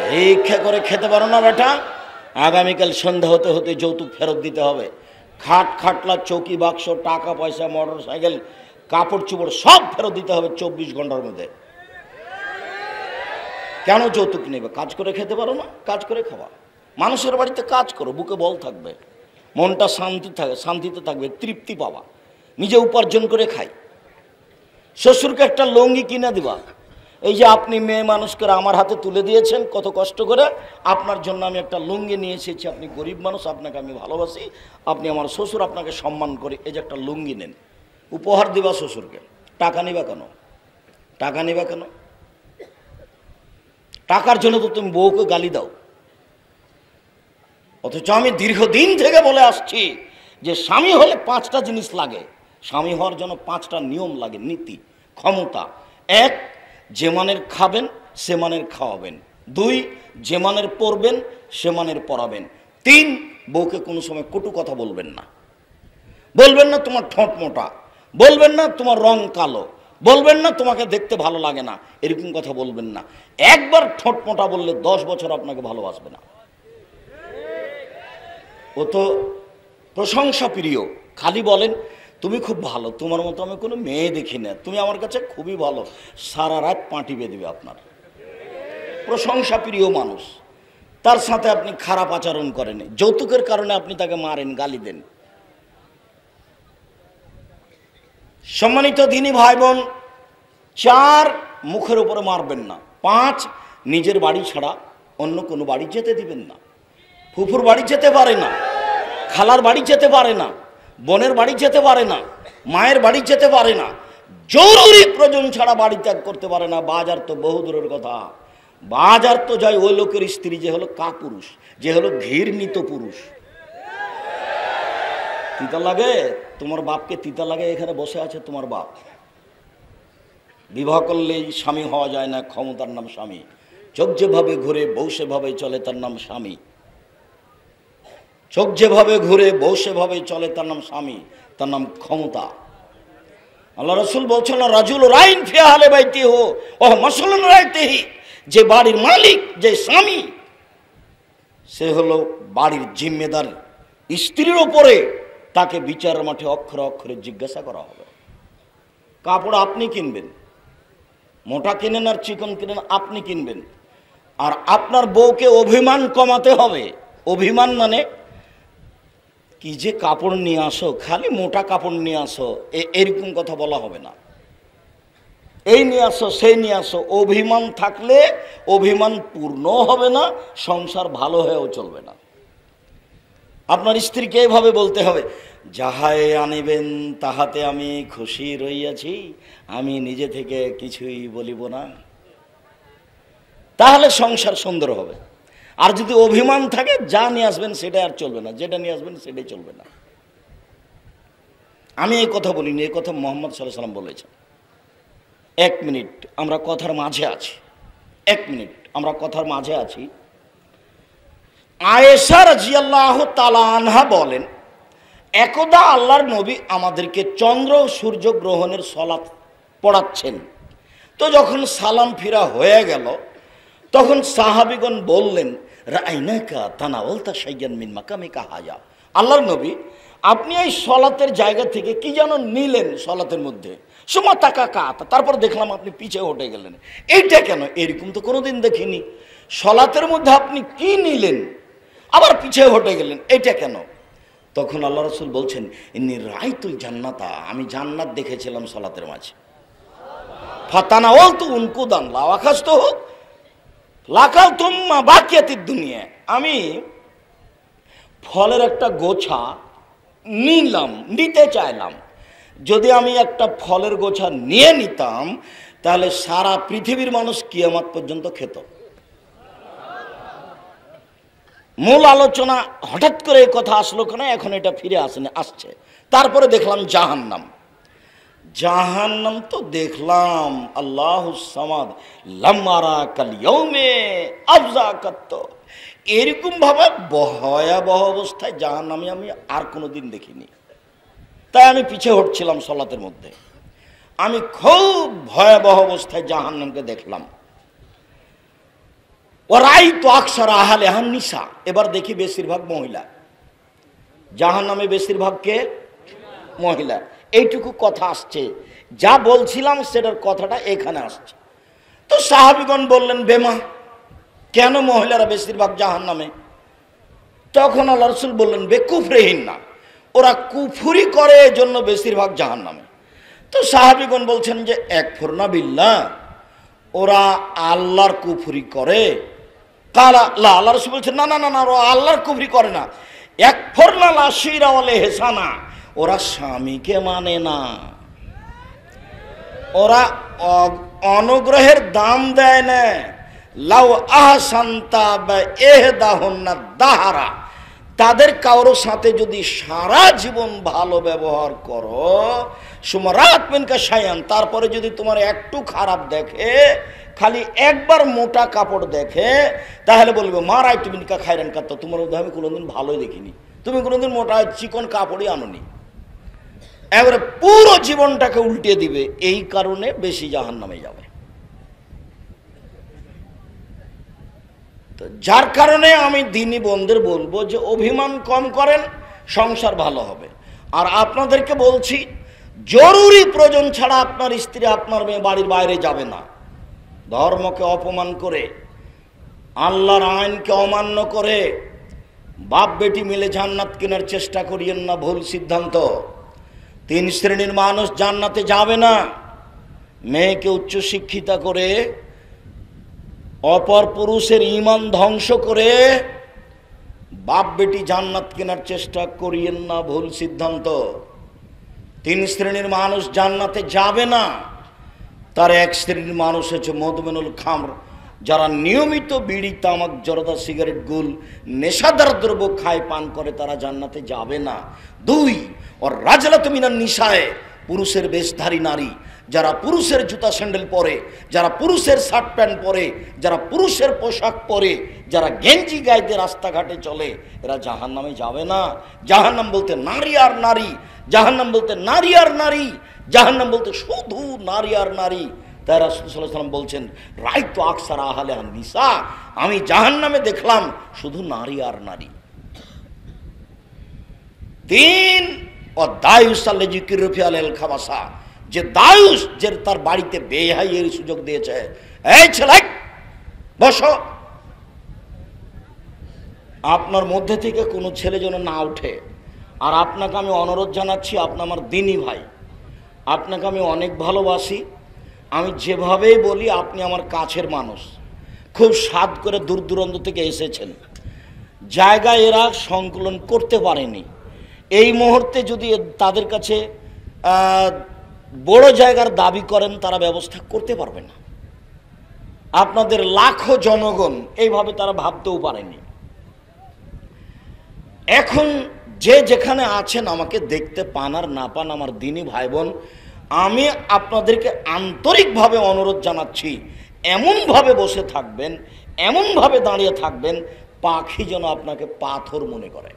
ভিক্ষা করে খেতে পারো না বেটা, আগামীকাল সন্ধ্যা হতে হতে যৌতুক ফেরত দিতে হবে। খাট খাটলা, চৌকি বাক্স, টাকা পয়সা, মোটর সাইকেল, কাপড় চোপড় সব ফেরত দিতে হবে 24 ঘন্টার মধ্যে। কেন যৌতুক নেবে? কাজ করে খেতে পারো না, কাজ করে খাওয়া। মানুষের বাড়িতে কাজ করো, বুকে বল থাকবে, মনটা শান্তিতে থাকবে, তৃপ্তি পাবা, নিজে উপার্জন করে খাই। শ্বশুরকে একটা লুঙ্গি কিনে দিবা। এই যে আপনি মেয়ে মানুষ করে আমার হাতে তুলে দিয়েছেন কত কষ্ট করে, আপনার জন্য আমি একটা লুঙ্গি নিয়ে এসেছি। আপনি গরিব মানুষ, আপনাকে আমি ভালোবাসি, আপনি আমার শ্বশুর, আপনাকে সম্মান করি, এই যে একটা লুঙ্গি নেন, উপহার দিবা শ্বশুরকে। টাকা নিবা কেন? টাকা নিবা কেন? টাকার জন্য তো তুমি বউকে গালি দাও। অথচ আমি দীর্ঘদিন থেকে বলে আসছি যে স্বামী হলে 5টা জিনিস লাগে। স্বামী হওয়ার জন্য 5টা নিয়ম লাগে, নীতি, ক্ষমতা। 1, যে মানের খাবেন সে মানের খাওয়াবেন। 2, যে মানের পড়বেন সে মানের পড়াবেন। 3, বউকে কোনো সময় কটু কথা বলবেন না। বলবেন না তোমার ঠোঁট মোটা, বলবেন না তোমার রং কালো, বলবেন না তোমাকে দেখতে ভালো লাগে না, এরকম কথা বলবেন না। একবার ঠোঁট মোটা বললে 10 বছর আপনাকে ভালোবাসবে না। ও তো প্রশংসা প্রিয়, খালি বলেন তুমি খুব ভালো, তোমার মতো আমি কোনো মেয়ে দেখি না, তুমি আমার কাছে খুবই ভালো, সারা রাত পাঁটি বেঁধে দেবে আপনার। প্রশংসা প্রিয় মানুষ, তার সাথে আপনি খারাপ আচরণ করেন, যৌতুকের কারণে আপনি তাকে মারেন, গালি দেন। সম্মানিত দিনী ভাই বোন, 4, মুখের উপরে মারবেন না। 5, নিজের বাড়ি ছাড়া অন্য কোনো বাড়ি যেতে দিবেন না। ফুফুর বাড়ি যেতে পারে না, খালার বাড়ি যেতে পারে না, বোনের বাড়ি যেতে পারে না, মায়ের বাড়ি যেতে পারে না, জরুরি প্রয়োজন ছাড়া বাড়ি ত্যাগ করতে পারে না। বাজার তো বহু দূরের কথা, বাজার তো যায় ওই লোকের স্ত্রী যে হলো কাপুরুষ, যে হলো ঘৃণিত পুরুষ। তিতা লাগে তোমার বাপকে, তিতা লাগে এখানে বসে আছে তোমার বাপ। বিবাহ করলেই স্বামী হওয়া যায় না, ক্ষমতার নাম স্বামী। চোখ যেভাবে ঘুরে বউ সেভাবে চলে, তার নাম স্বামী। চোখ যেভাবে ঘুরে বউ সেভাবে চলে, তার নাম স্বামী, তার নাম ক্ষমতা। আল্লাহ রসুল বলছেন, রাজুল রাইন ফি আহলি বাইতিহি ওয়া মাসউলুন আন রাইতিহি, যে বাড়ির মালিক, যে স্বামী, সে হলো বাড়ির জিম্মেদার। স্ত্রীর ওপরে তাকে বিচারের মাঠে অক্ষরে অক্ষরে জিজ্ঞাসা করা হবে। কাপড় আপনি কিনবেন, মোটা কিনেন আর চিকন কিনেন আপনি কিনবেন। আর আপনার বউকে অভিমান কমাতে হবে। অভিমান মানে কি যে কাপড় নিয়ে আসো, খালি মোটা কাপড় নিয়ে আসো, এরকম কথা বলা হবে না। এই নিয়ে আসো, সেই নিয়ে আসো, অভিমান থাকলে অভিমান পূর্ণ হবে না, সংসার ভালো হয়েও চলবে না। আপনার স্ত্রীকে এইভাবে বলতে হবে, যাহাই আনিবেন তাহাতে আমি খুশি রইয়াছি, আমি নিজে থেকে কিছুই বলিব না। তাহলে সংসার সুন্দর হবে। আর যদি অভিমান থাকে, যা নিয়ে আসবেন সেটাই আর চলবে না, যেটা নিয়ে আসবেন সেটাই চলবে না। আমি এই কথা বলিনি, এই কথা মুহাম্মদ সাল্লাল্লাহু আলাইহি ওয়াসাল্লাম বলেছেন। 1 মিনিট আমরা কথার মাঝে আছি, 1 মিনিট আমরা কথার মাঝে আছি। আয়েশা রাদিয়াল্লাহু তাআলা আনহা বলেন, একদা আল্লাহর নবী আমাদেরকে চন্দ্র সূর্য গ্রহণের সালাত পড়াচ্ছেন। তো যখন সালাম ফিরা হয়ে গেল, তখন সাহাবীগণ বললেন, রাআইনাকা তানাওয়ালতা শাইয়ান মিন মাকামিকা হাজা, আল্লাহর নবী আপনি এই সলাতের জায়গা থেকে কি যেন নিলেন সলাতের মধ্যে, সুমা তাকা কাত, তারপর দেখলাম আপনি পিছে হটে গেলেন, এইটা কেন? এরকম তো কোনোদিন দেখিনি। সলাতের মধ্যে আপনি কি নিলেন আবার পিছে হটে গেলেন, এইটা কেন? তখন আল্লাহ রাসূল বলছেন, ইন্নী রাআইতুল জান্নাতা, আমি জান্নাত দেখেছিলাম সলাতের মাঝে। ফাতানাওয়ালতু উনকুদান লাও আখাযতুহু লাকালতুম মা বাকিয়াতিদ দুনিয়া, আমি ফলের একটা গোছা নিতে চাইলাম। যদি আমি একটা ফলের গোছা নিয়ে নিতাম, তাহলে সারা পৃথিবীর মানুষ কিয়ামত পর্যন্ত খেত। মূল আলোচনা হঠাৎ করে এই কথা আসলো কেন, এখন এটা ফিরে আসছে। তারপরে দেখলাম জাহান্নাম। জাহান্নাম তো দেখলাম, আল্লাহুস সামাদ লাম্মারা কাল ইয়াউমে আফজাকাত, এরকম ভাবে ভয়াবহ অবস্থায় জাহান্নামে আমি আর কোনোদিন দেখিনি। তাই আমি পিছে হটছিলাম সলাতের মধ্যে, আমি খুব ভয়াবহ অবস্থায় জাহান্নামকে দেখলাম। ওরাই তো আকসার আহালে হান্নিসা। এবার দেখি বেশিরভাগ মহিলা, জাহান্নামে বেশিরভাগ কে? মহিলা। এইটুকু কথা আসছে, যা বলছিলাম সেটার কথাটা এখানে আসছে। তো সাহাবীগণ বললেন, বেমা কেন মহিলারা বেশিরভাগ জাহান্নামে? তখন আল্লাহ রাসূল বললেন, বেকুফরিহিন না, ওরা কুফরি করে এজন্য বেশিরভাগ জাহান্নামে। তো সাহাবীগণ বলছেন যে একফুরনা বিল্লাহ, ওরা আল্লাহর কুফরি করে? কালা লা, আল্লাহ রাসূল বলছেন না না না না, ওরা আল্লাহর কুফরি করে না। একফুরনা লা শিরা ওয়াল ইহসানা, ওরা স্বামীকে মানে না, ওরা অনুগ্রহের দাম দেয় না। লাউ আহসানতা বা ইহদাহুন্না দাহারা, তাদের কারো সাথে যদি সারা জীবন ভালো ব্যবহার করো, সুমারাত মিনকা শায়ান, তারপরে যদি তোমার একটু খারাপ দেখে, খালি একবার মোটা কাপড় দেখে, তাহলে বলবে মা রাইত মিনকা খায়রান কাত্তা, তোমার মধ্যে আমি কোনোদিন ভালোই দেখিনি, তুমি কোনোদিন মোটা চিকন কাপড়ই আনোনি। এবারে পুরো জীবনটাকে উল্টে দিবে, এই কারণে বেশি জাহান্নামে যাবে। তো যার কারণে আমি দিনী বন্ধুদের বলবো যে অভিমান কম করেন, সংসার ভালো হবে। আর আপনাদেরকে বলছি, জরুরি প্রয়োজন ছাড়া আপনার স্ত্রী আপনার মেয়ে বাড়ির বাইরে যাবে না। ধর্মকে অপমান করে, আল্লাহর আইনকে অমান্য করে বাপ বেটি মিলে জান্নাত কেনার চেষ্টা করিয়েন না, ভুল সিদ্ধান্ত। 3 শ্রেণীর মানুষ জান্নাতে যাবে না। মেয়েকে উচ্চশিক্ষিতা করে অপর পুরুষের ঈমান ধ্বংস করে বাপ বেটি জান্নাত কেনার চেষ্টা করিয়েন না, ভুল সিদ্ধান্ত। 3 শ্রেণীর মানুষ জান্নাতে যাবে না। তার 1 শ্রেণীর মানুষ হচ্ছে মদমেনুল খামর, যারা নিয়মিত বিড়ি তামাক জর্দা সিগারেট গুল নেশাদার দ্রব্য খায় পান করে, তারা জান্নাতে যাবে না। 2 ওর রাজলাত মিনান নিসায়ে, পুরুষের বেশধারী নারী, যারা পুরুষের জুতা স্যান্ডেল পরে, যারা পুরুষের শার্ট প্যান্ট পরে, যারা পুরুষের পোশাক পরে, যারা গেঞ্জি গাইতে রাস্তাঘাটে চলে, এরা জাহান্নামে যাবে না। জাহান্নাম বলতে নারী আর নারী, জাহান্নাম বলতে নারী আর নারী, জাহান্নাম বলতে শুধু নারী আর নারী। তাই রাসূল সাল্লাল্লাহু আলাইহি ওয়াসাল্লাম বলছেন, রাইতু আকসার আহলে নিসা, আমি জাহান্নামে দেখলাম শুধু নারী আর নারী। 3 ও দায়ুস আল্লাযী কিরফি আলাল খাবাসা, যে দায়ুস, যে তার বাড়িতে বেহাইয়ের সুযোগ দিয়েছে, এই ছেলে বসো। আপনার মধ্যে থেকে কোনো ছেলে যেন না উঠে। আর আপনাকে আমি অনুরোধ জানাচ্ছি, আপনি আমার দিনী ভাই, আপনাকে আমি অনেক ভালোবাসি। আমি যেভাবেই বলি, আপনি আমার কাছের মানুষ, খুব সাধ করে দূর দূরান্ত থেকে এসেছেন, জায়গায় এরা সংকলন করতে পারেনি। এই মুহূর্তে যদি তাদের কাছে বড় জায়গার দাবি করেন, তারা ব্যবস্থা করতে পারবে না। আপনাদের লাখো জনগণ এইভাবে তারা ভাবতেও পারেনি। এখন যে যেখানে আছেন, আমাকে দেখতে পান আর না পান, আমার দিনী ভাই বোন, আমি আপনাদেরকে আন্তরিকভাবে অনুরোধ জানাচ্ছি, এমনভাবে বসে থাকবেন, এমনভাবে দাঁড়িয়ে থাকবেন, পাখি যেন আপনাকে পাথর মনে করে।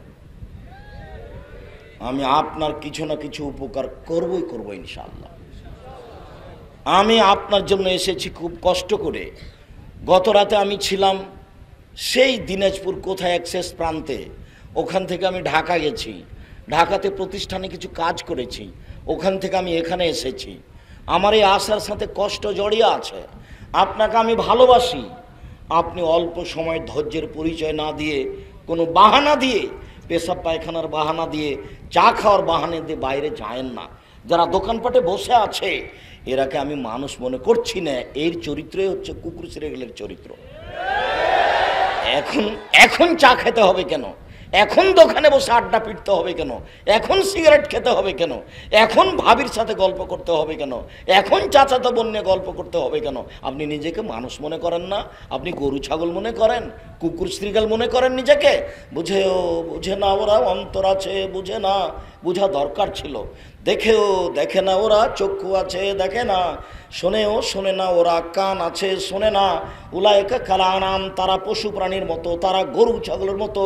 আমি আপনার কিছু না কিছু উপকার করবই করব ইনশাআল্লাহ। আমি আপনার জন্য এসেছি খুব কষ্ট করে। গত রাতে আমি ছিলাম সেই দিনাজপুর কোথায় এক শেষ প্রান্তে, ওখান থেকে আমি ঢাকা গেছি, ঢাকাতে প্রতিষ্ঠানে কিছু কাজ করেছি, ওখান থেকে আমি এখানে এসেছি। আমার এই আশার সাথে কষ্ট জড়িয়ে আছে। আপনাকে আমি ভালোবাসি। আপনি অল্প সময় ধৈর্যের পরিচয় না দিয়ে, কোনো বাহানা দিয়ে, পেশাব পায়খানার বাহানা দিয়ে, চা খাওয়ার বাহানা দিয়ে বাইরে যায়েন না। যারা দোকানপাটে বসে আছে, এরাকে আমি মানুষ মনে করছি না। এর চরিত্রই হচ্ছে কুকুর সিরিয়ালের চরিত্র। এখন চা খেতে হবে কেন? এখন দোকানে বসে আড্ডা পিটতে হবে কেন? এখন সিগারেট খেতে হবে কেন? এখন ভাবির সাথে গল্প করতে হবে কেন? এখন চাচাতো বোন নিয়ে গল্প করতে হবে কেন? আপনি নিজেকে মানুষ মনে করেন না? আপনি গরু ছাগল মনে করেন, কুকুর শ্রীগাল মনে করেন নিজেকে? বুঝে না ওরা, অন্তর আছে, বুঝে না, বোঝা দরকার ছিল। দেখেও দেখে না ওরা, চক্ষু আছে দেখে না, শোনেও শোনে না ওরা, কান আছে শোনে না। উলায়েকা কাল আনাম, তারা পশু প্রাণীর মতো, তারা গরু ছাগলের মতো,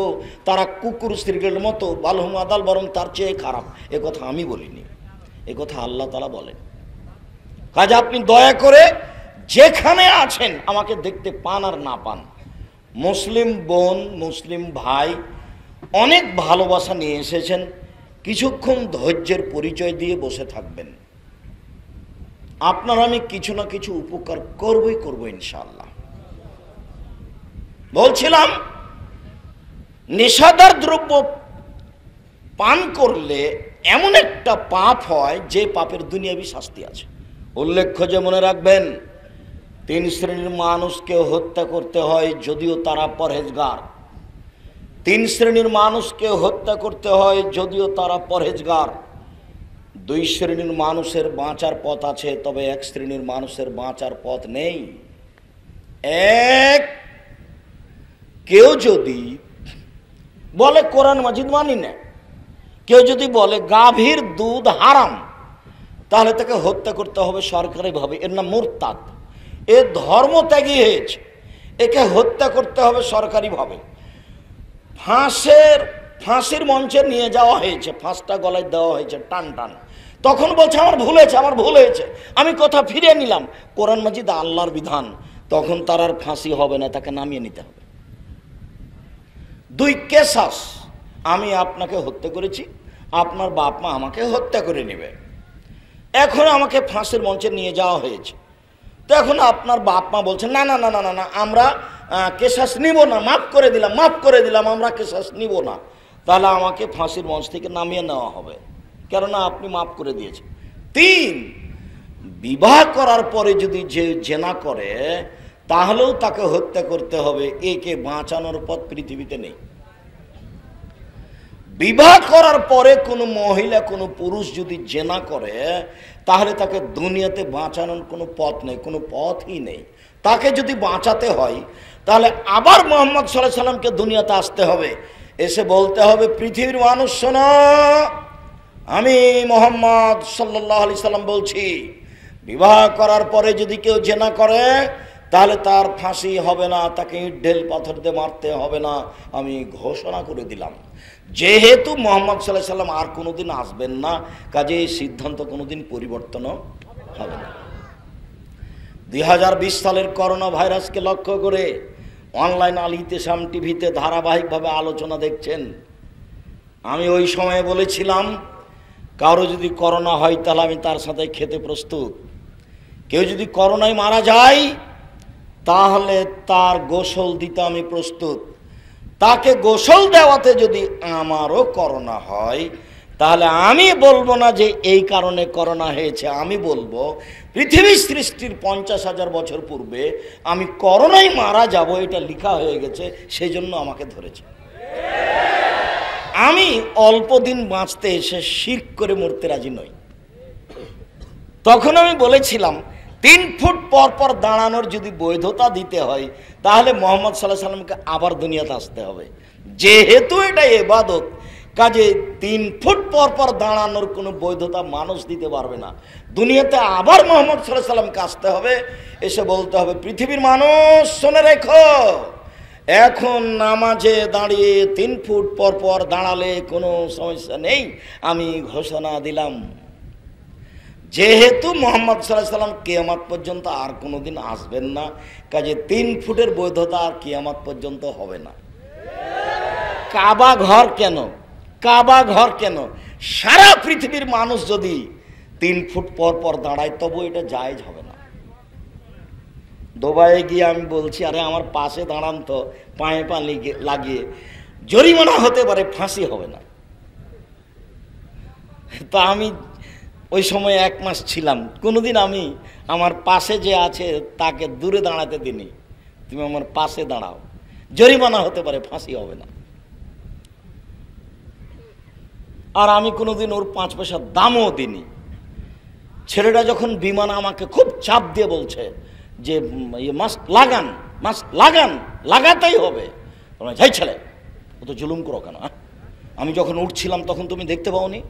তারা কুকুর শ্রীগালের মতো, বালহুম আদাল, বরং তার চেয়ে খারাপ। এ কথা আমি বলিনি, এ কথা আল্লাহ তাআলা বলেন। কাজে আপনি দয়া করে যেখানে আছেন, আমাকে দেখতে পান আর না পান, মুসলিম বোন, মুসলিম ভাই অনেক ভালোবাসা নিয়ে এসেছেন, কিছুক্ষণ ধৈর্যের পরিচয় দিয়ে বসে থাকবেন। আপনার আমি কিছু না কিছু উপকার করব ইনশাআল্লাহ। বলছিলাম, নেশাদার দ্রব্য পান করলে এমন একটা পাপ হয় যে পাপের দুনিয়াবি শাস্তি আছে। উল্লেখ্য যে মনে রাখবেন, 3 শ্রেণীর মানুষকে হত্যা করতে হয় যদিও তারা পরহেজগার। 3 শ্রেণীর মানুষকে হত্যা করতে হয় যদিও তারা পরহেজগার। 2 শ্রেণীর মানুষের বাঁচার পথ আছে, তবে 1 শ্রেণীর মানুষের বাঁচার পথ নেই। কেউ যদি বলে কোরআন মাজিদ মানি না, কেউ যদি বলে গাভীর দুধ হারাম, তাহলে তাকে হত্যা করতে হবে সরকারিভাবে। এর নাম মুরতাদ। এ ধর্ম ত্যাগী হয়েছে, একে হত্যা করতে হবে সরকারিভাবে। ফাঁসির মঞ্চে নিয়ে যাওয়া হয়েছে, ফাঁসটা গলায় দেওয়া হয়েছে টান টান। তখন বলছে আমার ভুল হয়েছে, আমার ভুল হয়েছে, আমি কথা ফিরিয়ে নিলাম, কোরআন মাজিদ আল্লাহর বিধান। তখন তার আর ফাঁসি হবে না, তাকে নামিয়ে নিতে হবে। 2 কেসাস, আমি আপনাকে হত্যা করেছি, আপনার বাপ মা আমাকে হত্যা করে নেবে। এখন আমাকে ফাঁসির মঞ্চে নিয়ে যাওয়া হয়েছে, তো এখন আপনার বাপ মা বলছে না না না না না, আমরা কেসাস নিব না, মাফ করে দিলাম, আমরা কেসাস নিব না। তাহলে আমাকে ফাঁসির মঞ্চ থেকে নামিয়ে নেওয়া হবে, কেননা আপনি মাফ করে দিয়েছেন। 3, বিবাহ করার পরে যদি যে জেনা করে তাহলেও তাকে হত্যা করতে হবে। একে বাঁচানোর পথ পৃথিবীতে নেই। বিবাহ করার পরে কোনো মহিলা, কোনো পুরুষ যদি জেনা করে তাহলে তাকে দুনিয়াতে বাঁচানোর কোনো পথ নেই, কোনো পথই নেই। তাকে যদি বাঁচাতে হয় তাহলে আবার মুহাম্মদ সাল্লাল্লাহু আলাইহি সাল্লামকে দুনিয়াতে আসতে হবে, এসে বলতে হবে পৃথিবীর মানুষ শোনো, আমি মুহাম্মদ সাল্লাল্লাহু আলাইহি সাল্লাম বলছি, বিবাহ করার পরে যদি কেউ জেনা করে তাহলে তার ফাঁসি হবে না, তাকে ইট ঢেল পাথর দিয়ে মারতে হবে না, আমি ঘোষণা করে দিলাম। যেহেতু মুহাম্মদ সাল্লাল্লাহু আলাইহি সাল্লাম আর কোনোদিন আসবেন না, কাজে এই সিদ্ধান্ত কোনোদিন পরিবর্তন হবে না। 2020 সালের করোনা ভাইরাসকে লক্ষ্য করে অনলাইন আল ইতিসাম টিভিতে ধারাবাহিকভাবে আলোচনা দেখছেন। আমি ওই সময়ে বলেছিলাম, কারো যদি করোনা হয় তাহলে আমি তার সাথে খেতে প্রস্তুত। কেউ যদি করোনায় মারা যায় তাহলে তার গোসল দিতে আমি প্রস্তুত। তাকে গোসল দেওয়াতে যদি আমারও করোনা হয় তাহলে আমি বলবো না যে এই কারণে করোনা হয়েছে, আমি বলবো পৃথিবীর সৃষ্টির 50,000 বছর পূর্বে আমি করোনায় মারা যাব, এটা লেখা হয়ে গেছে, সেই জন্য আমাকে ধরেছে। আমি অল্প দিন বাঁচতে এসে শিরক করে মরতে রাজি নই। তখন আমি বলেছিলাম 3 ফুট পর পর দাঁড়ানোর যদি বৈধতা দিতে হয় তাহলে মুহাম্মদ সাল্লাল্লাহু আলাইহি সাল্লামকে আবার দুনিয়াতে আসতে হবে। যেহেতু এটা ইবাদত, কাজে 3 ফুট পর পর দাঁড়ানোর কোনো বৈধতা মানুষ দিতে পারবে না। দুনিয়াতে আবার মুহাম্মদ সাল্লাল্লাহু আলাইহি সাল্লামকে আসতে হবে, এসে বলতে হবে পৃথিবীর মানুষ শুনে রেখো, এখন নামাজে দাঁড়িয়ে 3 ফুট পর পর দাঁড়ালে কোনো সমস্যা নেই, আমি ঘোষণা দিলাম। যেহেতু মুহাম্মদ সাল্লাল্লাহু আলাইহি সাল্লাম কিয়ামত পর্যন্ত আর কোনোদিন আসবেন না, কাজে 3 ফুটের বৈধতা আর কিয়ামত পর্যন্ত হবে না। কাবা ঘর কেন, কাবা ঘর কেন, সারা পৃথিবীর মানুষ যদি 3 ফুট পর পর দাঁড়ায় তবু এটা জায়েজ হবে না। দুবাইয়ে গিয়ে আমি বলছি, আরে আমার পাশে দাঁড়ান তো, পায়ে পা লাগিয়ে, জরিমানা হতে পারে, ফাঁসি হবে না। তা আমি ওই সময় 1 মাস ছিলাম, কোনোদিন আমি আমার পাশে যে আছে তাকে দূরে দাঁড়াতে দিনি, তুমি আমার পাশে দাঁড়াও, জরিমানা হতে পারে, ফাঁসি হবে না। আর আমি কোনোদিন ওর 5 পয়সা দামও দিইনি। ছেলেটা যখন বিমান আমাকে খুব চাপ দিয়ে বলছে যে মাস্ক লাগান, মাস্ক লাগান, লাগাতেই হবে, যাই ছেলে ও তো জুলুম করো কেন? আমি যখন উঠছিলাম তখন তুমি দেখতে পাওনি,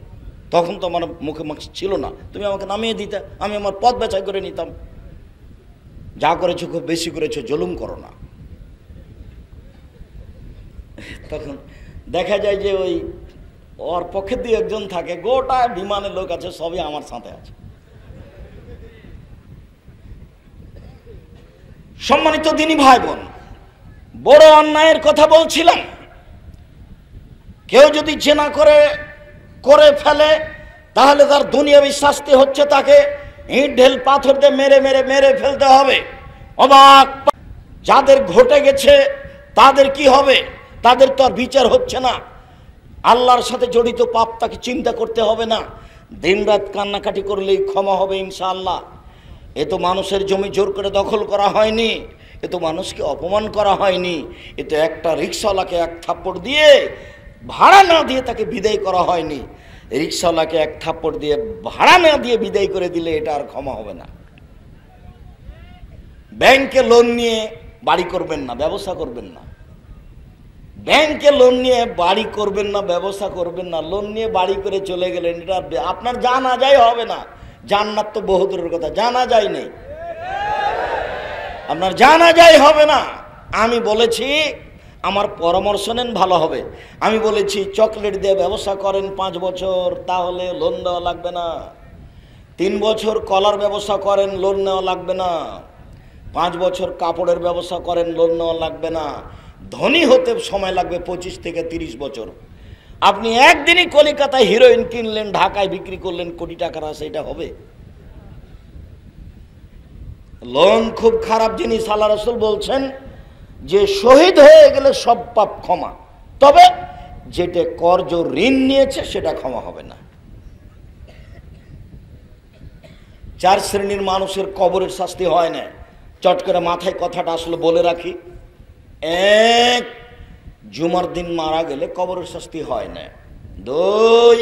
তখন তো আমার মুখে মাস্ক ছিল না, তুমি আমাকে নামিয়ে দিতে, আমি আমার পথ বেচাই করে নিতাম। যা করেছো খুব বেশি করেছো, জুলুম করো না। তখন দেখা যায় যে ওই ওর পক্ষে দিয়ে একজন থাকে, গোটা বিমানের লোক আছে, সবই আমার সাথে আছে। সম্মানিত দিনী ভাই বোন, বড় অন্যায়ের কথা বলছিলাম। কেউ যদি জেনা করে ফেলে তাহলে তার দুনিয়াবী শাস্তি হচ্ছে তাকে ইট ঢেল পাথর দিয়ে মেরে ফেলতে হবে। অবাক! যাদের ঘটে গেছে তাদের কি হবে? তাদের তো আর বিচার হচ্ছে না। আল্লাহর সাথে জড়িত পাপ তাকে চিন্তা করতে হবে না, দিনরাত কান্নাকাটি করলেই ক্ষমা হবে ইনশাআল্লাহ। এ তো মানুষের জমি জোর করে দখল করা হয়নি, এ তো মানুষকে অপমান করা হয়নি, এ তো একটা রিক্সাওয়ালাকে এক থাপ্পড় দিয়ে ভাড়া না দিয়ে তাকে বিদায় করা হয়নি। রিক্সাওয়ালাকে এক থাপ্পড় দিয়ে ভাড়া না দিয়ে বিদায় করে দিলে এটা আর ক্ষমা হবে না। ব্যাংকে লোন নিয়ে বাড়ি করবেন না, ব্যবসা করবেন না। ব্যাংকে লোন নিয়ে বাড়ি করবেন না, ব্যবসা করবেন না। লোন নিয়ে বাড়ি করে চলে গেলেন, এটা আপনার জানা যায় হবে না। জান্নাত তো বহু দূরের কথা, জানা যায় নেই, আপনার জানা যায় হবে না। আমি বলেছি, আমার পরামর্শ নেন ভালো হবে। আমি বলেছি চকলেট দিয়ে ব্যবসা করেন 5 বছর, তাহলে লোন দেওয়া লাগবে না। 3 বছর কলার ব্যবসা করেন, লোন নেওয়া লাগবে না। 5 বছর কাপড়ের ব্যবসা করেন, লোন নেওয়া লাগবে না। ধনী হতে সময় লাগবে 25 থেকে 30 বছর। আপনি একদিনই কলিকাতায় হিরোইন কিনলেন, ঢাকায় বিক্রি করলেন, কোটি টাকার আছে, এটা হবে? লোন খুব খারাপ জিনিস। আল্লাহ রাসূল বলছেন যে শহীদ হয়ে গেলে সব পাপ ক্ষমা, তবে যেটা কর্জ ঋণ নিয়েছে সেটা ক্ষমা হবে না। 4 শ্রেণীর মানুষের কবরের শাস্তি হয় না। চট করে মাথায় কথাটা আসলে বলে রাখি। 1, জুমার দিন মারা গেলে কবরের শাস্তি হয় না। 2,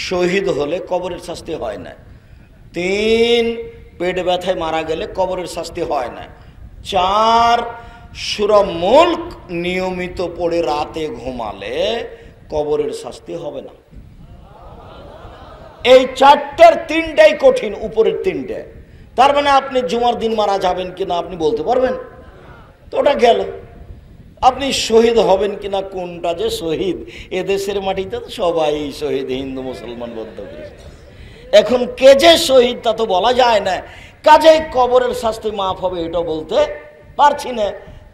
শহীদ হলে কবরের শাস্তি হয় না। 3, পেট ব্যথায় মারা গেলে কবরের শাস্তি হয় না। 4, সূরা মুলক নিয়মিত পড়ে রাতে ঘুমালে কবরের শাস্তি হবে না। এই 4টার 3টাই কঠিন, উপরের 3টে। তার মানে আপনি জুমার দিন মারা যাবেন কিনা আপনি বলতে পারবেন তো, ওটা গেল। আপনি শহীদ হবেন কিনা, কোনটা যে শহীদ, এদেশের মাটিতে তো সবাই শহীদ, হিন্দু মুসলমান বৌদ্ধ খ্রিস্টান। এখন কে যে শহীদ তা তো বলা যায় না, কাজেই কবরের শাস্তি মাফ হবে এটাও বলতে পারছি না।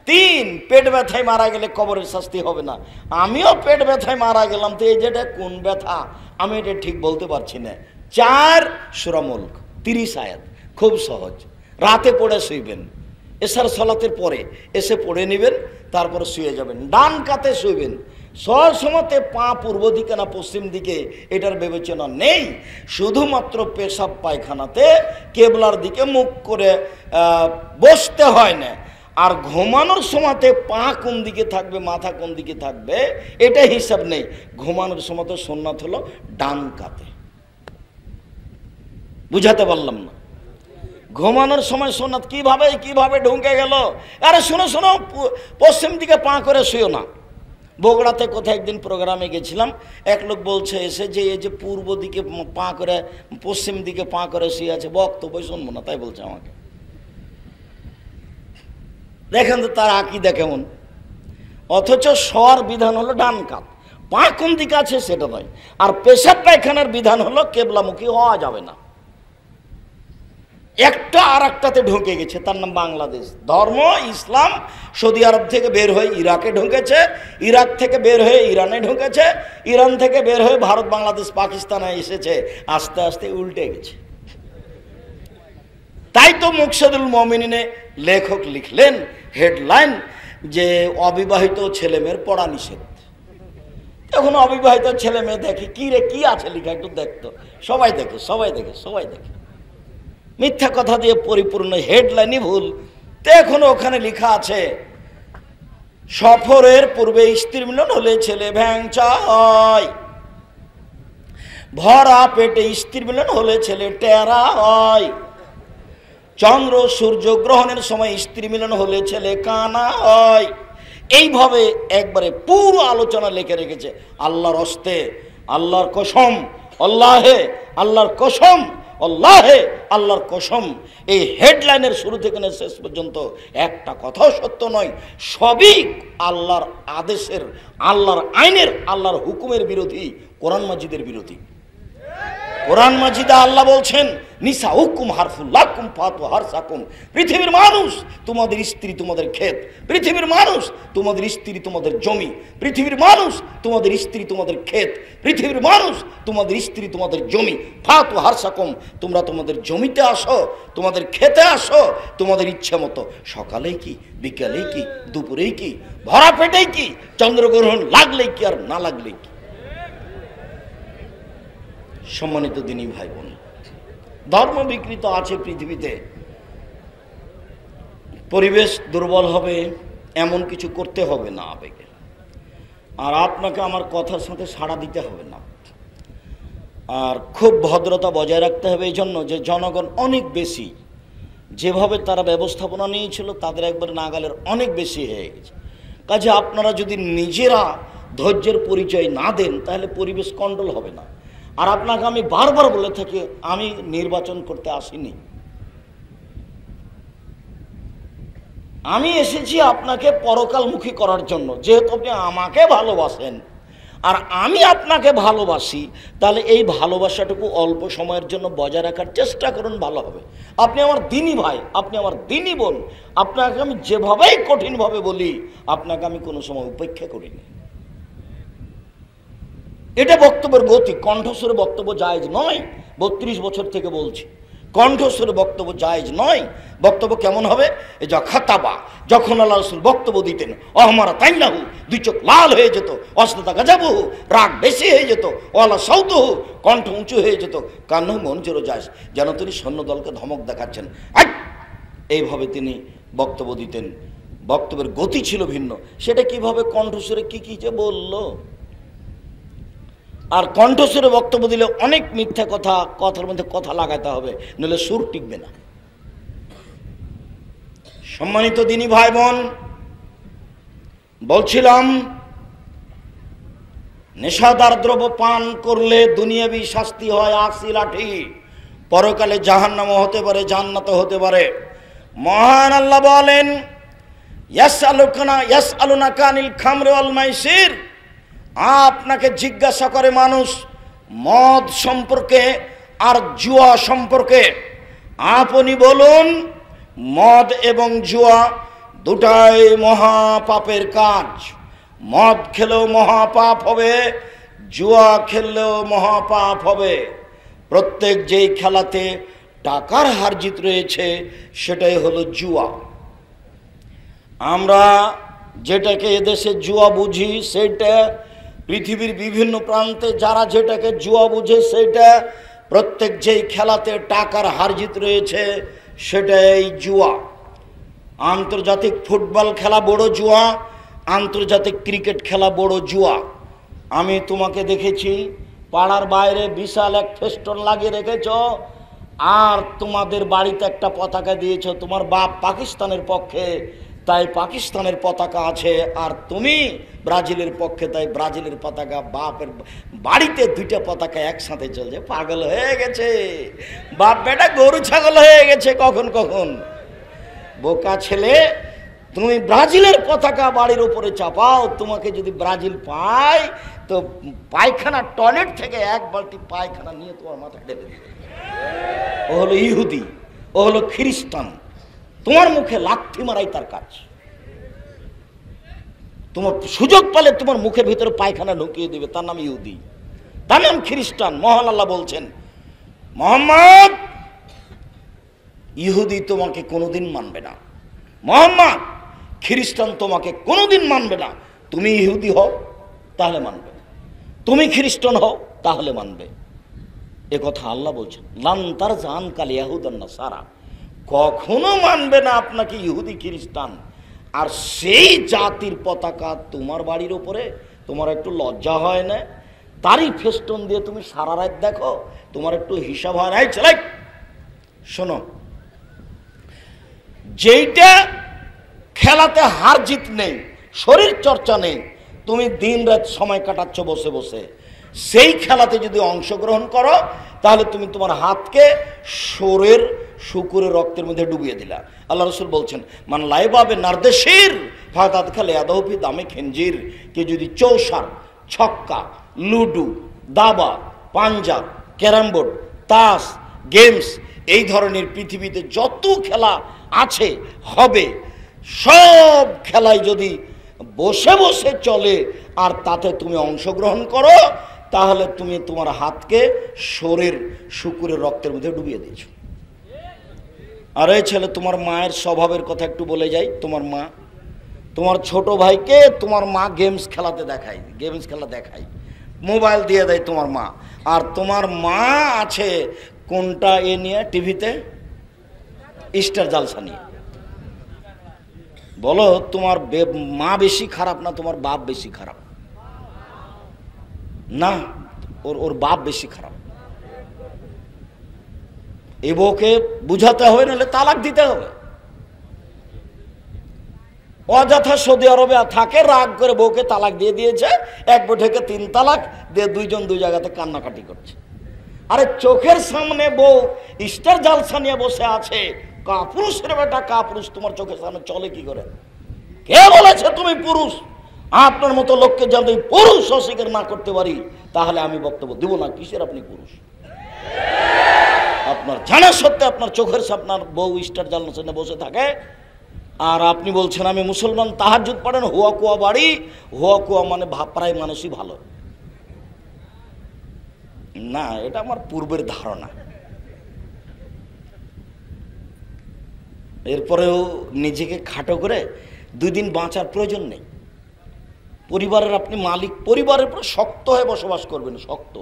3, পেট ব্যথায় মারা গেলে কবরের শাস্তি হবে না। আমিও পেট ব্যথায় মারা গেলাম, তো এই যেটা কোন ব্যথা আমি এটা ঠিক বলতে পারছি না। 4, সূরা মুলক 30 আয়াত, খুব সহজ। রাতে পড়ে শুইবেন, এশার সালাতের পরে এসে পড়ে নেবেন, তারপরে শুয়ে যাবেন। ডান কাতে শুইবেন। সব সময়তে পা পূর্ব দিকে না পশ্চিম দিকে এটার বিবেচনা নেই। শুধুমাত্র পেশাব পায়খানাতে কেবলার দিকে মুখ করে বসতে হয় না। আর ঘুমানোর সময়তে পা কোন দিকে থাকবে, মাথা কোন দিকে থাকবে, এটা হিসাব নেই। ঘুমানোর সময়তে সুন্নাত হলো ডান কাতে। বুঝাতে পারলাম না? ঘুমানোর সময় সুন্নাত কিভাবে ঢুকে গেল? আরে শোনো, পশ্চিম দিকে পা করে শুয়ো না। বগুড়াতে কোথায় একদিন প্রোগ্রামে গেছিলাম, এক লোক বলছে এসে যে এই যে পূর্ব দিকে পা করে পশ্চিম দিকে পা করে শুয়ে আছে, বক্তব্য শুনবো না, তাই বলছে আমাকে। দেখেন তো তার আকীদা কেমন। অথচ শোয়ার বিধান হলো ডান কাত, পা কোন দিকে আছে সেটা নয়। আর পেশাব পায়খানার বিধান হলো কেবলামুখী হওয়া যাবে না। একটা আর একটাতে ঢুকে গেছে, তার নাম বাংলাদেশ। ধর্ম ইসলাম সৌদি আরব থেকে বের হয়ে ইরাকে ঢুকেছে, ইরাক থেকে বের হয়ে ইরানে ঢুকেছে, ইরান থেকে বের হয়ে ভারত, বাংলাদেশ, পাকিস্তানে এসেছে। আস্তে আস্তে উল্টে গেছে। তাই তো মুকসাদুল মুমিনিনে লেখক লিখলেন হেডলাইন যে অবিবাহিত ছেলেমেয়ের পড়া নিষেধ। এখন অবিবাহিত ছেলে মেয়ে দেখি কি আছে লেখা, একটু দেখতো। সবাই দেখে মিথ্যা কথা দিয়ে পরিপূর্ণ, হেডলাইনই ভুল। তো এখন ওখানে লেখা আছে সফরের পূর্বে স্ত্রী মিলন হলে ছেলে ভ্যাংচা হয়, ভরা পেটে স্ত্রী মিলন হলে ছেলে টেরা হয়, চন্দ্র সূর্য গ্রহণের সময় স্ত্রী মিলন হলে ছেলে কানা হয়। এইভাবে একবারে পুরো আলোচনা লিখে রেখেছে। আল্লাহর হস্তে, আল্লাহর কসম, আল্লাহে, আল্লাহর কসম, আল্লাহে, আল্লাহর কসম। এই হেডলাইনের শুরু থেকে শেষ পর্যন্ত একটা কথাও সত্য নয়। সবই আল্লাহর আদেশের, আল্লাহর আইনের, আল্লাহর হুকুমের বিরোধী, কোরআন মাজিদের বিরোধী। কোরআন মাজিদে আল্লাহ বলছেন নিসা হুকুম হারফুল্লাকুম ফাতু হারসাকুম, পৃথিবীর মানুষ তোমাদের স্ত্রী তোমাদের ক্ষেত, পৃথিবীর মানুষ তোমাদের স্ত্রী তোমাদের জমি, পৃথিবীর মানুষ তোমাদের স্ত্রী তোমাদের ক্ষেত, পৃথিবীর মানুষ তোমাদের স্ত্রী তোমাদের জমি। ফাতু হারসাকুম, তোমরা তোমাদের জমিতে আসো, তোমাদের খেতে আসো তোমাদের ইচ্ছে মতো, সকালেই কি বিকালেই কি দুপুরেই কি ভরা পেটেই কি চন্দ্রগ্রহণ লাগলেই কি আর না লাগলেই কি। সম্মানিত দিনী ভাই বোন, ধর্ম বিকৃত আছে পৃথিবীতে, পরিবেশ দুর্বল হবে এমন কিছু করতে হবে না আবেগে, আর আপনাকে আমার কথার সাথে সাড়া দিতে হবে না, আর খুব ভদ্রতা বজায় রাখতে হবে। এই জন্য যে জনগণ অনেক বেশি, যেভাবে তারা ব্যবস্থাপনা নিয়েছিল তাদের একবার নাগালের অনেক বেশি হয়ে গেছে। কাজে আপনারা যদি নিজেরা ধৈর্যের পরিচয় না দেন তাহলে পরিবেশ কন্ট্রোল হবে না। আর আপনাকে আমি বারবার বলে থাকি, আমি নির্বাচন করতে আসিনি, আমি এসেছি আপনাকে পরকালমুখী করার জন্য। যেহেতু আপনি আমাকে ভালোবাসেন আর আমি আপনাকে ভালোবাসি, তাহলে এই ভালোবাসাটুকু অল্প সময়ের জন্য বজায় রাখার চেষ্টা করুন, ভালো হবে। আপনি আমার দিনী ভাই, আপনি আমার দিনী বোন, আপনাকে আমি যেভাবেই কঠিনভাবে বলি আপনাকে আমি কোনো সময় উপেক্ষা করিনি। এটা বক্তব্যের গতি, কণ্ঠস্বরে বক্তব্য জায়েজ নয়। 32 বছর থেকে বলছি, কণ্ঠস্বরে বক্তব্য জায়েজ নয়। বক্তব্য কেমন হবে? এই যা খাতাবা, যখন আল্লাহ রাসূল বক্তব্য দিতেন, অহমারা তাইনাহু, দুই চোখ লাল হয়ে যেত, অস্তা গাজাবহু, রাগ বেশি হয়ে যেত, ওয়ালা সাউতুহু, কণ্ঠ উঁচু হয়ে যেত, কান্নাহু মনজুরু জায়েজ, যেন তিনি সৈন্যদলকে ধমক দেখাচ্ছেন। এইভাবে তিনি বক্তব্য দিতেন। বক্তব্যের গতি ছিল ভিন্ন। সেটা কিভাবে কণ্ঠস্বরে কি কি যে বললো। আর কণ্ঠস্বরে বক্তব্য দিলে অনেক মিথ্যা কথা, কথার মধ্যে কথা লাগাতে হবে, নইলে সুর টিকবে না। সম্মানিত দিনী ভাই বোন, বলছিলাম নেশাদার দ্রব্য পান করলে দুনিয়াবি শাস্তি হয় 80 লাঠি, পরকালে জাহান্নামও হতে পারে, জান্নাতও হতে পারে। মহান আল্লাহ বলেন ইয়াসআলুনাকা আনিল খামরি ওয়াল মাইসির, আপনাকে জিজ্ঞাসা করে মানুষ মদ সম্পর্কে আর জুয়া সম্পর্কে, আপনি বলুন মদ এবং জুয়া দুটাই মহাপাপের কাজ। মদ খেলেও মহাপাপ হবে, জুয়া খেললেও মহাপাপ হবে। প্রত্যেক যেই খেলাতে টাকার হার জিত রয়েছে সেটাই হলো জুয়া। আমরা যেটাকে এদেশে জুয়া বুঝি সেটা পৃথিবীর বিভিন্ন প্রান্তে যারা যেটাকে জুয়া বুঝে সেটা, প্রত্যেক যেই খেলাতে টাকার হারজিত রয়েছে সেটাই জুয়া। আন্তর্জাতিক ফুটবল খেলা বড় জুয়া, আন্তর্জাতিক ক্রিকেট খেলা বড় জুয়া। আমি তোমাকে দেখেছি পাড়ার বাইরে বিশাল এক ফেস্টন লাগিয়ে রেখেছ, আর তোমাদের বাড়িতে একটা পতাকা দিয়েছ, তোমার বাপ পাকিস্তানের পক্ষে তাই পাকিস্তানের পতাকা আছে, আর তুমি ব্রাজিলের পক্ষে তাই ব্রাজিলের পতাকা। বাপের বাড়িতে দুইটা পতাকা একসাথে চলছে, পাগল হয়ে গেছে বাপ বেটা, গরু ছাগল হয়ে গেছে কখন কখন। বোকা ছেলে, তুমি ব্রাজিলের পতাকা বাড়ির উপরে চাপাও, তোমাকে যদি ব্রাজিল পায় তো পায়খানা টয়লেট থেকে এক বালতি পায়খানা নিয়ে তোমার মাথা ঢেলে দিবে। ও হলো ইহুদি, ও হলো খ্রিস্টান, তোমার মুখে লাথি মারাই তার কাজ। তোমার সুযোগ পেলে তোমার মুখের ভিতরে পায়খানা ঢুকিয়ে দিবে, তার নাম ইহুদি, তার নাম খ্রিস্টান। মহান আল্লাহ বলছেন মোহাম্মদ, ইহুদি তোমাকে কোনোদিন মানবে না, মোহাম্মদ খ্রিস্টান তোমাকে কোনোদিন মানবে না। তুমি ইহুদি হও তাহলে মানবে, তুমি খ্রিস্টান হও তাহলে মানবে। এ কথা আল্লাহ বলছেন, লান তারজান কাল ইয়াহুদান নাসারা, কখনো মানবে না আপনাকে ইহুদি খ্রিস্টান। আর সেই জাতির পতাকা তোমার বাড়ির উপরে, তোমার একটু লজ্জা হয় না? তারই ফেস্টন দিয়ে তুমি সারা রাত দেখো, তোমার একটু হিসাব হয় না? ছেলে শোনো, যেইটা খেলাতে হার জিত নেই, শরীর চর্চা নেই, তুমি দিন রাত সময় কাটাচ্ছ বসে বসে, সেই খেলাতে যদি অংশগ্রহণ করো তাহলে তুমি তোমার হাতকে শরীর শুকুরের রক্তের মধ্যে ডুবিয়ে দিলা। আল্লাহ রসুল বলছেন মান লাইবাবে নারদেশির ফাতাত খালে আদহফি দামে খেঞ্জির, কে যদি চৌসার, ছক্কা, লুডু, দাবা, পাঞ্জাব, ক্যারাম বোর্ড, তাস, গেমস, এই ধরনের পৃথিবীতে যত খেলা আছে হবে, সব খেলায় যদি বসে বসে চলে আর তাতে তুমি অংশগ্রহণ করো, তাহলে তুমি তোমার হাতকে শরীর শুকুরের রক্তের মধ্যে ডুবিয়ে দিয়েছ। আর এই ছেলে, তোমার মায়ের স্বভাবের কথা একটু বলে যাই। তোমার মা, তোমার ছোট ভাইকে তোমার মা গেমস খেলাতে দেখায়, গেমস খেলা দেখায়, মোবাইল দিয়ে দেয় তোমার মা। আর তোমার মা আছে কোনটা এ নিয়ে, টিভিতে স্টার জালসা নিয়ে। বলো, তোমার মা বেশি খারাপ না তোমার বাপ বেশি খারাপ? না, ওর বাপ বেশি খারাপ। এই বউকে বুঝাতে হবে, নাহলে তালাক দিতে হবে। অযথা সৌদি আরবে থাকে, রাগ করে বউকে তালাক দিয়ে দিয়েছে, এক বৈঠকে 3 তালাক দিয়ে দুইজন দুই জায়গাতে কান্নাকাটি করছে। আরে চোখের সামনে বউ স্টার জালসা নিয়ে বসে আছে, কাপুরুষের বেটা কাপুরুষ, তোমার চোখের সামনে চলে কি করে? কে বলেছে তুমি পুরুষ? আপনার মতো লোককে যদি পুরুষ অস্বীকার না করতে পারি, তাহলে আমি বক্তব্য দিব না। কিসের আপনি পুরুষ? আপনার জানা সত্ত্বে আপনার চোখের সামনে বউ স্টার জালসা নিয়ে বসে থাকে, আর আপনি বলছেন আমি মুসলমান, তাহাজ্জুদ পড়েন, হুয়া কুয়া বাড়ি। হুয়া কুয়া মানে প্রায় মানুষই ভালো না, এটা আমার পূর্বের ধারণা। এরপরেও নিজেকে খাটো করে 2 দিন বাঁচার প্রয়োজন নেই। পরিবারের আপনি মালিক, পরিবারের পর শক্ত হয়ে বসবাস করবেন, শক্ত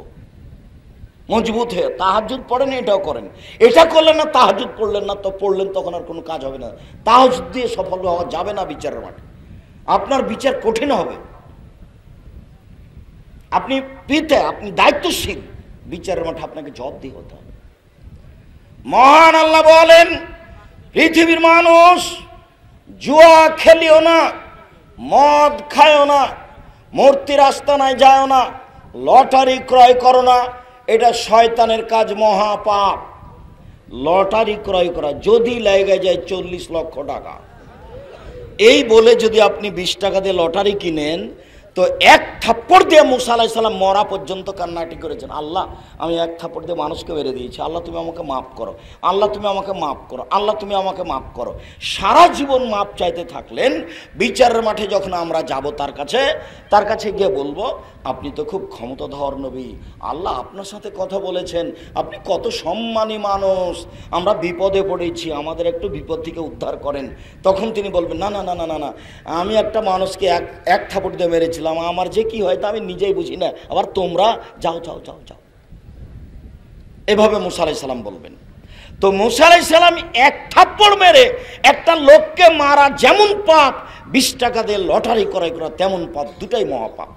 মজবুত হয়ে। তাহাজ্জুদ পড়েন, এটাও করেন, এটা করলেন না, তাহাজ্জুদ পড়লেন না, তো পড়লেন তখন আর কোনো কাজ হবে না। তাহাজ্জুদ দিয়ে সফল হওয়া যাবে না বিচারের মাঠে, আপনার বিচার কঠিন হবে। আপনি পিতা, আপনি দায়িত্বশীল, বিচারের মাঠে আপনাকে জবাবদিহি হতে হবে। মহান আল্লাহ বলেন, পৃথিবীর মানুষ জুয়া খেলিও না, মদ খায়ও না, মূর্তির আস্তানায় যাও না, লটারি ক্রয় করো না, এটা শয়তানের কাজ, মহাপাপ। লটারি ক্রয় করা যদি লেগে যায় 40 লক্ষ টাকা, এই বলে যদি আপনি 20 টাকা দিয়ে লটারি কিনেন, তো 1 থাপ্পড় দিয়ে মুসা আলাইহিস সালাম মরা পর্যন্ত কান্নাকাটি করেছেন, আল্লাহ আমি 1 থাপ্পড় দিয়ে মানুষকে মেরে দিয়েছি, আল্লাহ তুমি আমাকে মাফ করো, আল্লাহ তুমি আমাকে মাফ করো, আল্লাহ তুমি আমাকে মাফ করো। সারা জীবন মাপ চাইতে থাকলেন। বিচারের মাঠে যখন আমরা যাব তার কাছে গিয়ে বলবো, আপনি তো খুব ক্ষমতাধর নবী, আল্লাহ আপনার সাথে কথা বলেছেন, আপনি কত সম্মানী মানুষ, আমরা বিপদে পড়েছি, আমাদের একটু বিপদ থেকে উদ্ধার করেন। তখন তিনি বলবেন, না না না না না না, আমি একটা মানুষকে এক থাপড় দিয়ে মেরেছিলাম, আমার যে কি হয় তা আমি নিজেই বুঝি না, আবার তোমরা যাও যাও যাও যাও। এভাবে মুসা আলাইহিস সালাম বলবেন। তো মুসা আলাইহিস সালাম 1 থাপ্পড় মেরে একটা লোককে মারা যেমন পাপ, 20 টাকা দিয়ে লটারি ক্রয় করা তেমন পাপ, দুটাই মহাপাপ।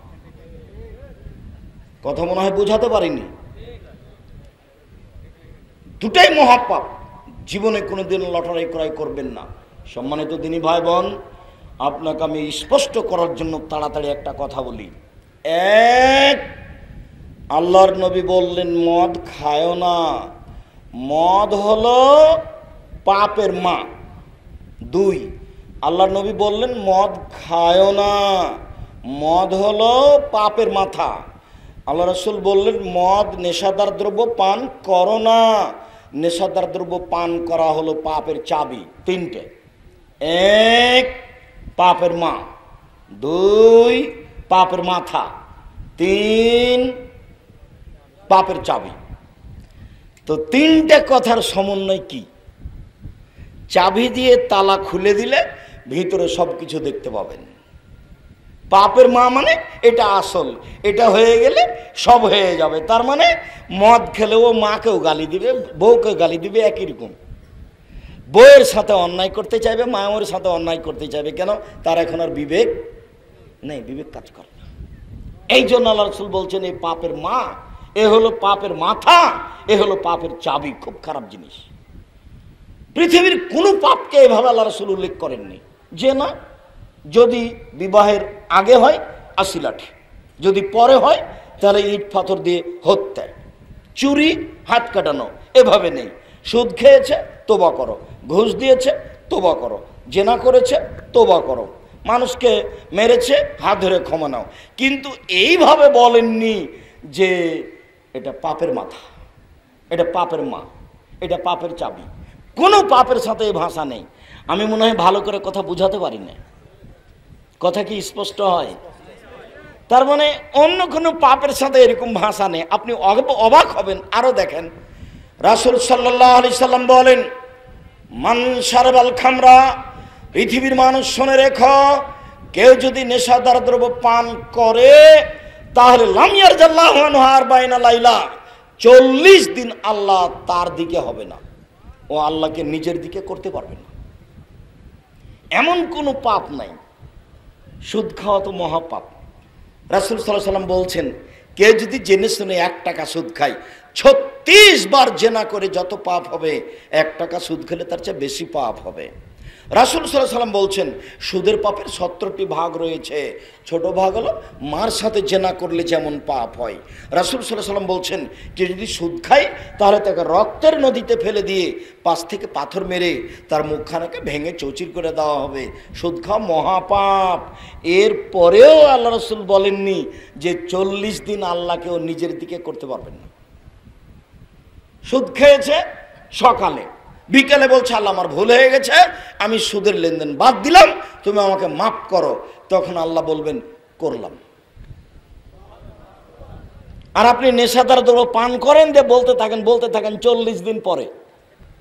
কথা মনে হয় বোঝাতে পারিনি, দুটাই মহাপাপ। জীবনে কোনোদিন লটারি ক্রয় করবেন না। সম্মানিত দিনী ভাই বোন, আপনাকে আমি স্পষ্ট করার জন্য তাড়াতাড়ি একটা কথা বলি। 1, আল্লাহর নবী বললেন মদ খায়ও না, মদ হলো পাপের মা। 2, আল্লাহর নবী বললেন মদ খায়ও না, মদ হলো পাপের মাথা। আল্লাহ রাসূল বললেন মদ নেশাদার দ্রব্য, পান করো না, নেশাদার দ্রব্য পান করা হলো পাপের চাবি। 3টে, 1 পাপের মা, 2 পাপের মাথা, 3 পাপের চাবি। তো 3টে কথার সমন্বয় কি? চাবি দিয়ে তালা খুলে দিলে ভিতরে সব কিছু দেখতে পাবেন। পাপের মা মানে এটা আসল, এটা হয়ে গেলে সব হয়ে যাবে। তার মানে মদ খেলেও মাকেও গালি দিবে, বউকে গালি দিবে, একই রকম। বউয়ের সাথে অন্যায় করতে চাইবে, মায়ের সাথে অন্যায় করতে চাইবে। কেন? তার এখন আর বিবেক নেই, বিবেক কাজ করে না। এই জন্য আল্লাহ রাসূল বলছেন এই পাপের মা, এ হলো পাপের মাথা, এ হলো পাপের চাবি। খুব খারাপ জিনিস। পৃথিবীর কোনো পাপকে এভাবে আল্লাহ রাসূল উল্লেখ করেননি যে না, যদি বিবাহের আগে হয় 80 লাঠি, যদি পরে হয় তাহলে ইট পাথর দিয়ে হত্যা, চুরি হাত কাটানো, এভাবে নেই। সুদ খেয়েছে তোবা করো, ঘুষ দিয়েছে তোবা করো, জেনা করেছে তোবা করো, মানুষকে মেরেছে হাত ধরে ক্ষমা নাও। কিন্তু এইভাবে বলেননি যে এটা পাপের মাথা। এটা পাপের মা, এটা পাপের চাবি। কোনো পাপের সাথে এই ভাষা নেই। আমি মনে হয় ভালো করে কথা বুঝাতে পারি না, কথা কি স্পষ্ট হয়? তার মানে অন্য কোনো পাপের সাথে এরকম ভাষা নেই। আপনি অবাক হবেন। আরো দেখেন, রাসূল সাল্লাল্লাহু আলাইহি সাল্লাম বলেন, মান শারবাল খামরা, পৃথিবীর মানুষ শুনে রেখো, কেউ যদি নেশাদার দ্রব্য পান করে তাহলে লাম ইয়ারজাল্লাহু আনহু আরবাইনা লাইলা, 40 দিন আল্লাহ তার দিকে হবে না, ও আল্লাহকে নিজের দিকে করতে পারবে না। এমন কোনো পাপ নাই। সুদ খাওয়া তো মহাপাপ। রাসূল সাল্লাল্লাহু আলাইহি সাল্লাম বলছেন, কেউ যদি জেনে শুনে 1 টাকা সুদ খায়, 36 বার জেনা করে যত পাপ হবে, 1 টাকা সুদ খেলে তার চেয়ে বেশি পাপ হবে। রাসূল সাল্লাল্লাহু আলাইহি সাল্লাম বলছেন, সুদের পাপের 70টি ভাগ রয়েছে। ছোট ভাগ হলো মার সাথে জেনা করলে যেমন পাপ হয়। রাসূল সাল্লাল্লাহু আলাইহি সাল্লাম বলছেন, যে যদি সুদ খায় তাহলে তাকে রক্তের নদীতে ফেলে দিয়ে 5 থেকে পাথর মেরে তার মুখখানাকে ভেঙে চৌচির করে দেওয়া হবে। সুদ খাওয়া মহাপাপ। এর পরেও আল্লাহ রাসূল বলেননি যে 40 দিন আল্লাহকেও নিজের দিকে করতে পারবেন না। সুদ খেয়েছে সকালে, বিকেলে বলছে আল্লাহ আমার ভুল হয়ে গেছে, আমি সুদের লেনদেন বাদ দিলাম, তুমি আমাকে মাফ করো। তখন আল্লাহ বলবেন করলাম। আর আপনি নেশাদার দ্রব্য পান করেন, দিয়ে বলতে থাকেন 40 দিন পরে